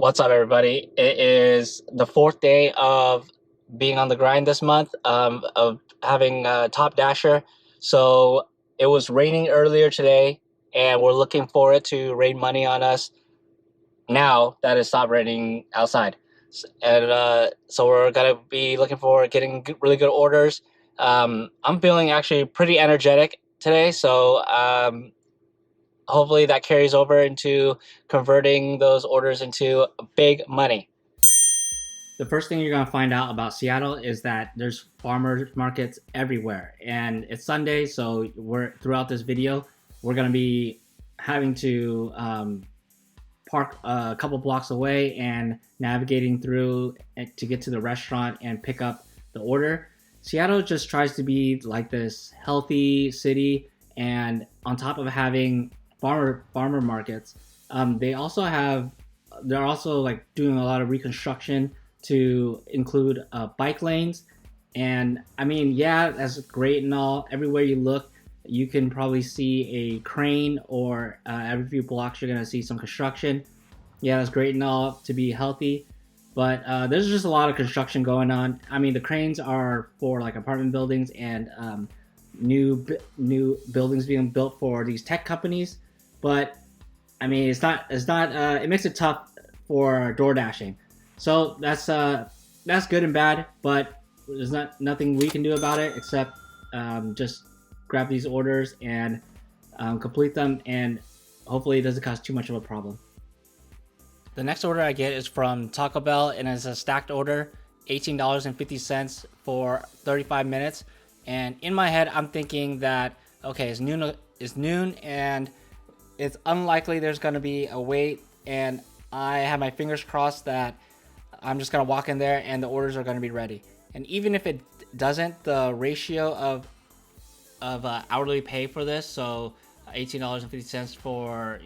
What's up, everybody? It is the fourth day of being on the grind this month, of having Top Dasher. So it was raining earlier today, and we're looking for it to rain money on us now that it stopped raining outside. And so we're going to be looking for getting really good orders. I'm feeling actually pretty energetic today, so hopefully that carries over into converting those orders into big money. The first thing you're going to find out about Seattle is that there's farmers markets everywhere, and it's Sunday, so throughout this video we're going to be having to park a couple blocks away and navigating through to get to the restaurant and pick up the order. Seattle just tries to be like this healthy city, and on top of having farmer markets, they're also like doing a lot of reconstruction to include bike lanes. And I mean, yeah, that's great and all. Everywhere you look, you can probably see a crane, or every few blocks you're gonna see some construction. Yeah, that's great and all to be healthy, but there's just a lot of construction going on. I mean, the cranes are for like apartment buildings and new buildings being built for these tech companies. But I mean, it makes it tough for door dashing. So that's good and bad, but there's nothing we can do about it except just grab these orders and complete them, and hopefully it doesn't cause too much of a problem. The next order I get is from Taco Bell, and it's a stacked order, $18.50 for 35 minutes. And in my head, I'm thinking that, okay, it's noon, and it's unlikely there's going to be a wait, and I have my fingers crossed that I'm just going to walk in there and the orders are going to be ready. And even if it doesn't, the ratio of hourly pay for this, so $18.50 for,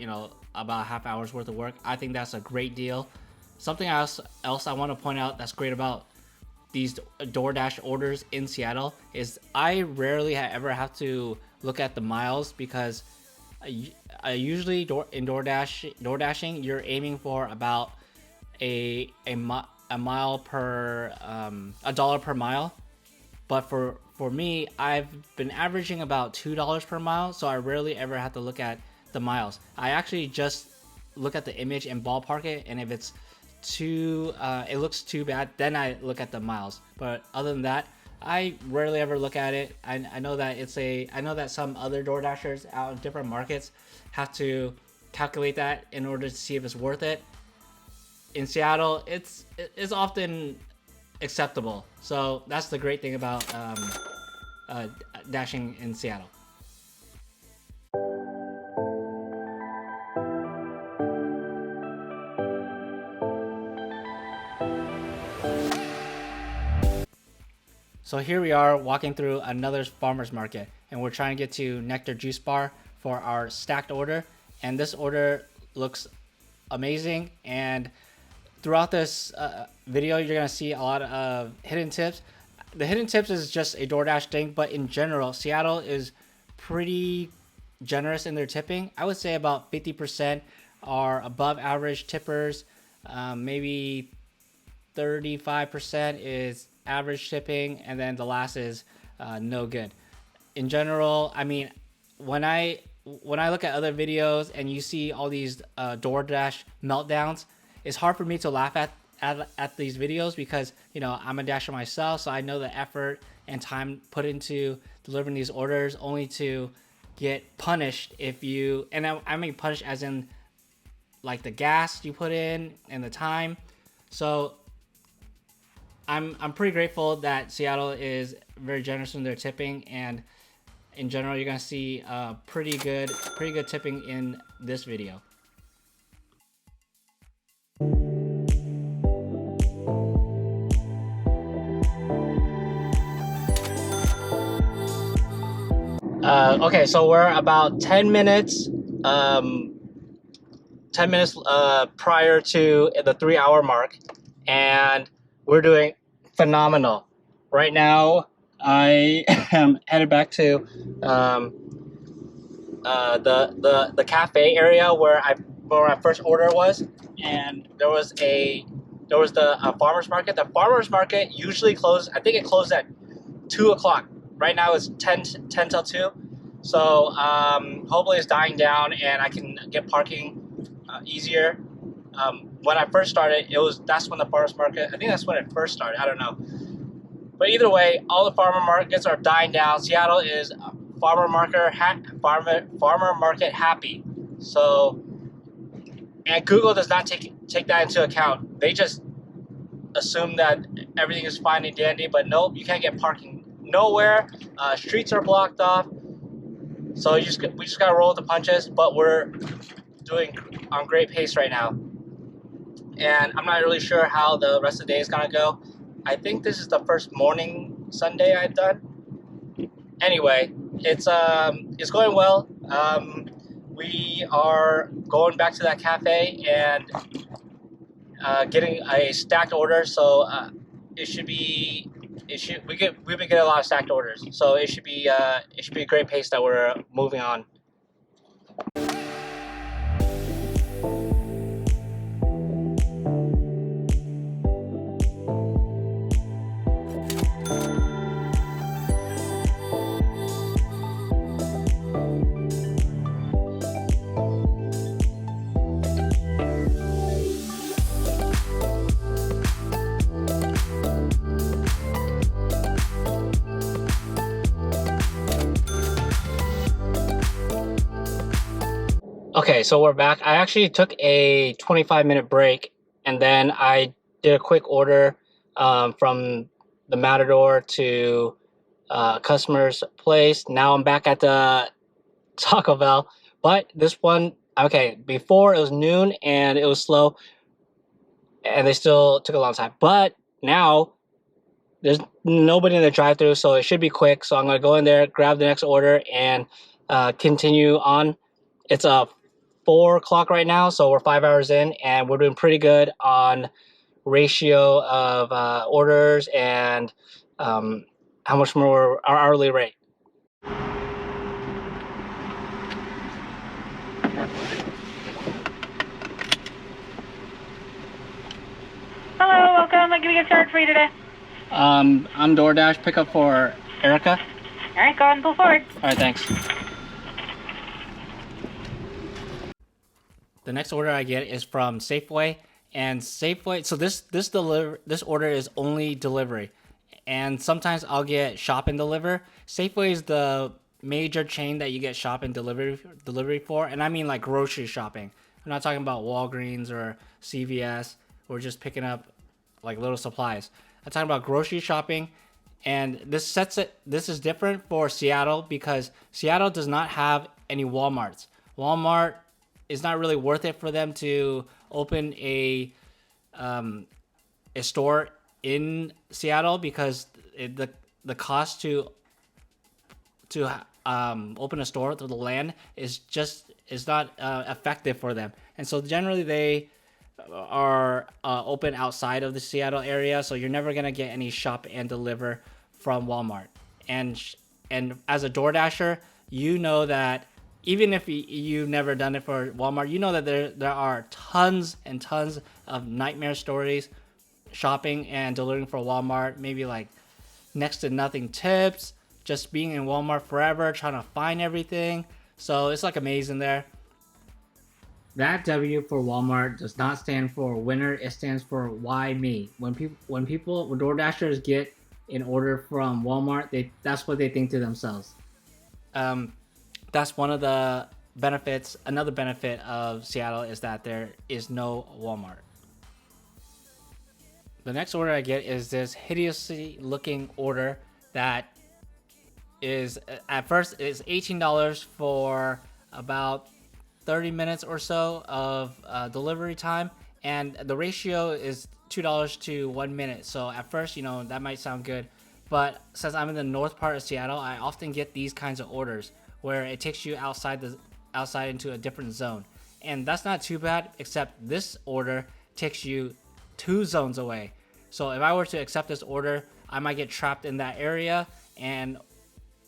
about a half hour's worth of work, I think that's a great deal. Something else I want to point out that's great about these DoorDash orders in Seattle is I rarely ever have to look at the miles, because I usually in DoorDashing, you're aiming for about a mile per $1 per mile. But for me, I've been averaging about $2 per mile, so I rarely ever have to look at the miles. I actually just look at the image and ballpark it, and if it's it looks too bad, then I look at the miles. But other than that, I rarely ever look at it. I know that some other Door Dashers out in different markets have to calculate that in order to see if it's worth it. In Seattle, it's often acceptable. So that's the great thing about dashing in Seattle. So here we are walking through another farmer's market, and we're trying to get to Nectar Juice Bar for our stacked order. And this order looks amazing, and throughout this video you're going to see a lot of hidden tips. The hidden tips is just a DoorDash thing, but in general, Seattle is pretty generous in their tipping. I would say about 50% are above average tippers. Maybe 35% is average tipping, and then the last is no good. In general, I mean, when I look at other videos and you see all these DoorDash meltdowns, it's hard for me to laugh at these videos, because I'm a dasher myself, so I know the effort and time put into delivering these orders, only to get punished if you, and I mean punished as in like the gas you put in and the time. So I'm pretty grateful that Seattle is very generous in their tipping, and in general you're gonna see pretty good tipping in this video. Okay, so we're about 10 minutes prior to the 3-hour mark, and we're doing phenomenal. Right now, I am headed back to the cafe area where I where my first order was, and there was the farmers market. The farmers market usually closes. I think it closed at 2 o'clock. Right now it's 10 till 2. So hopefully it's dying down and I can get parking easier. When I first started, that's when the farmers market. I think that's when it first started. I don't know. But either way, all the farmer markets are dying down. Seattle is farmer market happy. So, and Google does not take that into account. They just assume that everything is fine and dandy, but nope, you can't get parking nowhere. Streets are blocked off. So we just gotta roll with the punches. But we're doing on great pace right now, and I'm not really sure how the rest of the day is gonna go. I think this is the first morning Sunday I've done. Anyway, it's going well. We are going back to that cafe and getting a stacked order. So we've been getting a lot of stacked orders. So it should be a great pace that we're moving on. Okay, so we're back. I actually took a 25-minute break, and then I did a quick order from the Matador to customer's place. Now I'm back at the Taco Bell, but this one, okay, before it was noon and it was slow, and they still took a long time. But now there's nobody in the drive-thru, so it should be quick. So I'm gonna go in there, grab the next order, and continue on. It's 4 o'clock right now, so we're 5 hours in, and we're doing pretty good on ratio of orders and how much more our hourly rate. Hello, welcome. What can we get started for you today? I'm Doordash. Pick up for Erica. All right, go ahead and pull forward. All right, thanks. The next order I get is from Safeway, and Safeway. So this order is only delivery, and sometimes I'll get shop and deliver. Safeway is the major chain that you get shop and delivery for, and I mean like grocery shopping. I'm not talking about Walgreens or CVS or just picking up like little supplies. I'm talking about grocery shopping, and this is different for Seattle because Seattle does not have any Walmarts. Walmart is not really worth it for them to open a store in Seattle because the cost to open a store through the land is not effective for them, and so generally they are open outside of the Seattle area, so you're never gonna get any shop and deliver from Walmart. And as a DoorDasher, you know that even if you've never done it for Walmart, you know that there are tons and tons of nightmare stories shopping and delivering for Walmart. Maybe like next to nothing tips, just being in Walmart forever, trying to find everything. So it's like amazing there. That W for Walmart does not stand for winner. It stands for why me. When DoorDashers get an order from Walmart, that's what they think to themselves. That's one of the benefits. Another benefit of Seattle is that there is no Walmart. The next order I get is this hideously looking order that is at first is $18 for about 30 minutes or so of delivery time, and the ratio is $2 to 1 minute. So at first, that might sound good, but since I'm in the north part of Seattle, I often get these kinds of orders where it takes you outside into a different zone, and that's not too bad. Except this order takes you 2 zones away. So if I were to accept this order, I might get trapped in that area, and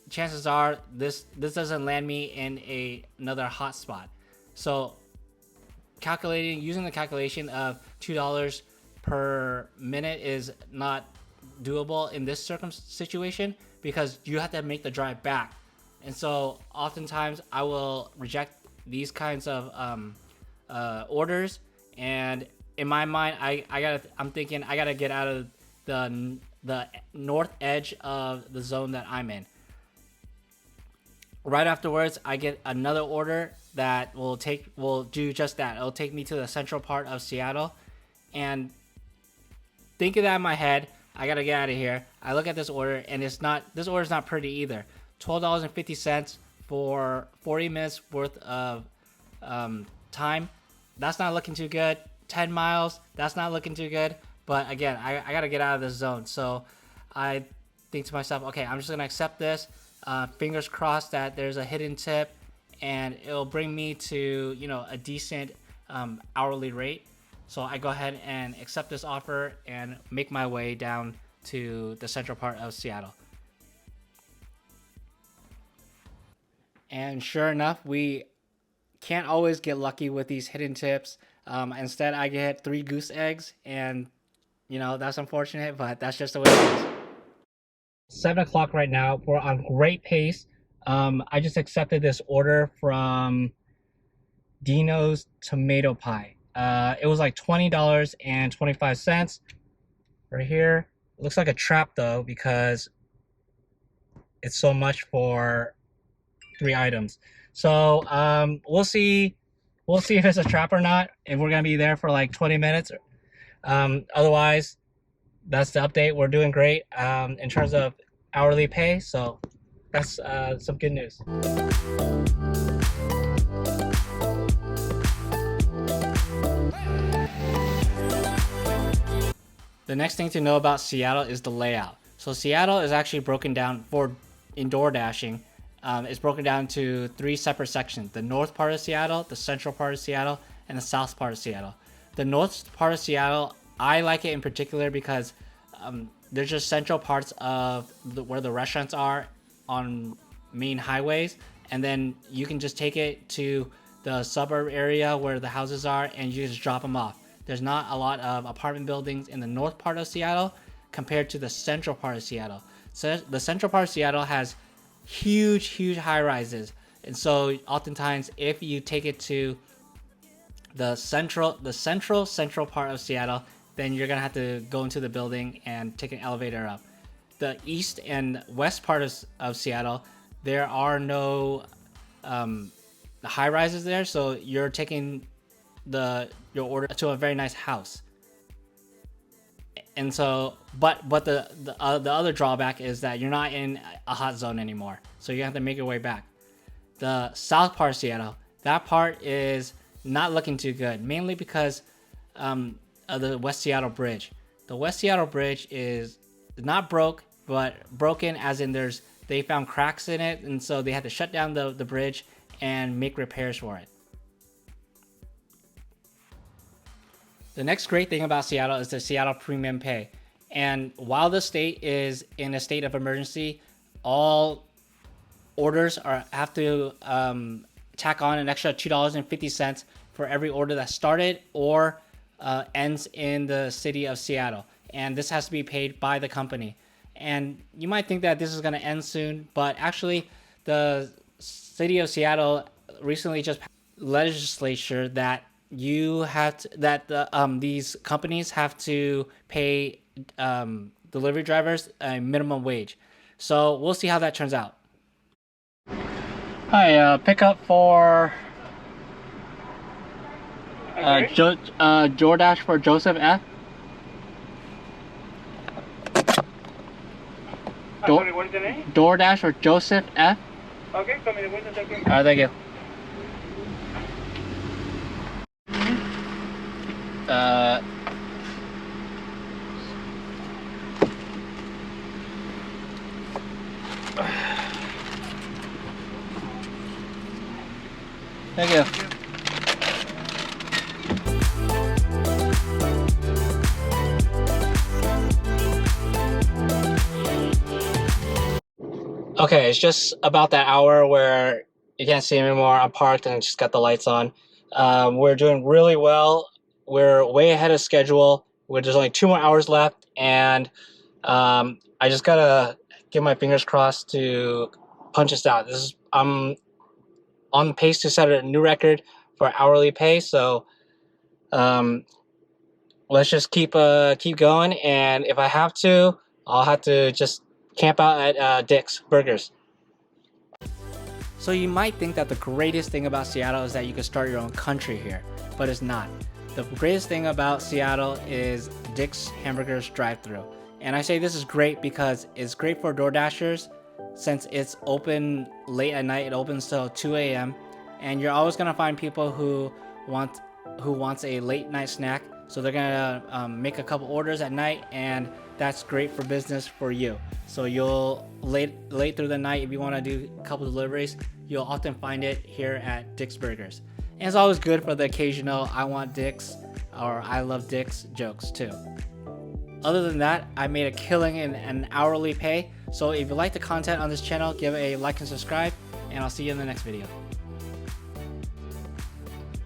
chances are this doesn't land me in another hotspot. So using the calculation of $2 per minute is not doable in this situation because you have to make the drive back. And so oftentimes I will reject these kinds of orders, and in my mind I'm thinking I gotta get out of the north edge of the zone that I'm in. Right afterwards, I get another order that will do just that. It'll take me to the central part of Seattle, and thinking that in my head, I gotta get out of here. I look at this order, and this order's not pretty either. $12.50 for 40 minutes worth of time. That's not looking too good. 10 miles, that's not looking too good. But again, I gotta get out of this zone. So I think to myself, okay, I'm just gonna accept this. Fingers crossed that there's a hidden tip, and it'll bring me to a decent hourly rate. So I go ahead and accept this offer and make my way down to the central part of Seattle. And sure enough, we can't always get lucky with these hidden tips. Instead, I get 3 goose eggs, and that's unfortunate, but that's just the way it is. 7 o'clock right now. We're on great pace. I just accepted this order from Dino's Tomato Pie. It was like $20.25 right here. It looks like a trap though, because it's so much for 3 items. So we'll see if it's a trap or not, if we're gonna be there for like 20 minutes. Otherwise, that's the update. We're doing great in terms of hourly pay, so that's some good news. The next thing to know about Seattle is the layout. So Seattle is actually broken down in Doordashing. It's broken down to 3 separate sections: the north part of Seattle, the central part of Seattle, and the south part of Seattle. The north part of Seattle, I like it in particular because there's just central parts of where the restaurants are on main highways, and then you can just take it to the suburb area where the houses are, and you just drop them off. There's not a lot of apartment buildings in the north part of Seattle compared to the central part of Seattle. So the central part of Seattle has huge high rises, and so oftentimes if you take it to the central part of Seattle, then you're gonna have to go into the building and take an elevator up. The east and west part of Seattle, there are no high rises there, so you're taking your order to a very nice house. And so, but the other drawback is that you're not in a hot zone anymore, so you have to make your way back. The south part of Seattle, that part is not looking too good, mainly because of the West Seattle Bridge. The West Seattle Bridge is not but broken as in they found cracks in it, and so they had to shut down the bridge and make repairs for it. The next great thing about Seattle is the Seattle Premium Pay. And while the state is in a state of emergency, all orders have to tack on an extra $2.50 for every order that started or ends in the city of Seattle. And this has to be paid by the company. And you might think that this is going to end soon, but actually the city of Seattle recently just passed legislature that these companies have to pay delivery drivers a minimum wage. So we'll see how that turns out. Hi, pickup for Doordash for Joseph F. Sorry, what is the name? Doordash for Joseph F. Okay, come in. 1 second. Alright, thank you. Thank you. Okay, it's just about that hour where you can't see anymore. I'm parked and just got the lights on. We're doing really well. We're way ahead of schedule. There's only 2 more hours left, and I just gotta get my fingers crossed to punch us out. I'm on pace to set a new record for hourly pay. So um, let's just keep going. And if I have to, I'll have to just camp out at Dick's Burgers. So you might think that the greatest thing about Seattle is that you can start your own country here, but it's not. The greatest thing about Seattle is Dick's Hamburgers drive-thru. And I say this is great because it's great for DoorDashers since it's open late at night. It opens till 2 a.m. and you're always gonna find people who wants a late night snack. So they're gonna make a couple orders at night, and that's great for business for you. So you'll late through the night, if you want to do a couple deliveries, you'll often find it here at Dick's Burgers. And it's always good for the occasional "I want Dick's" or "I love Dick's" jokes too. Other than that, I made a killing in an hourly pay. So if you like the content on this channel, give it a like and subscribe, and I'll see you in the next video.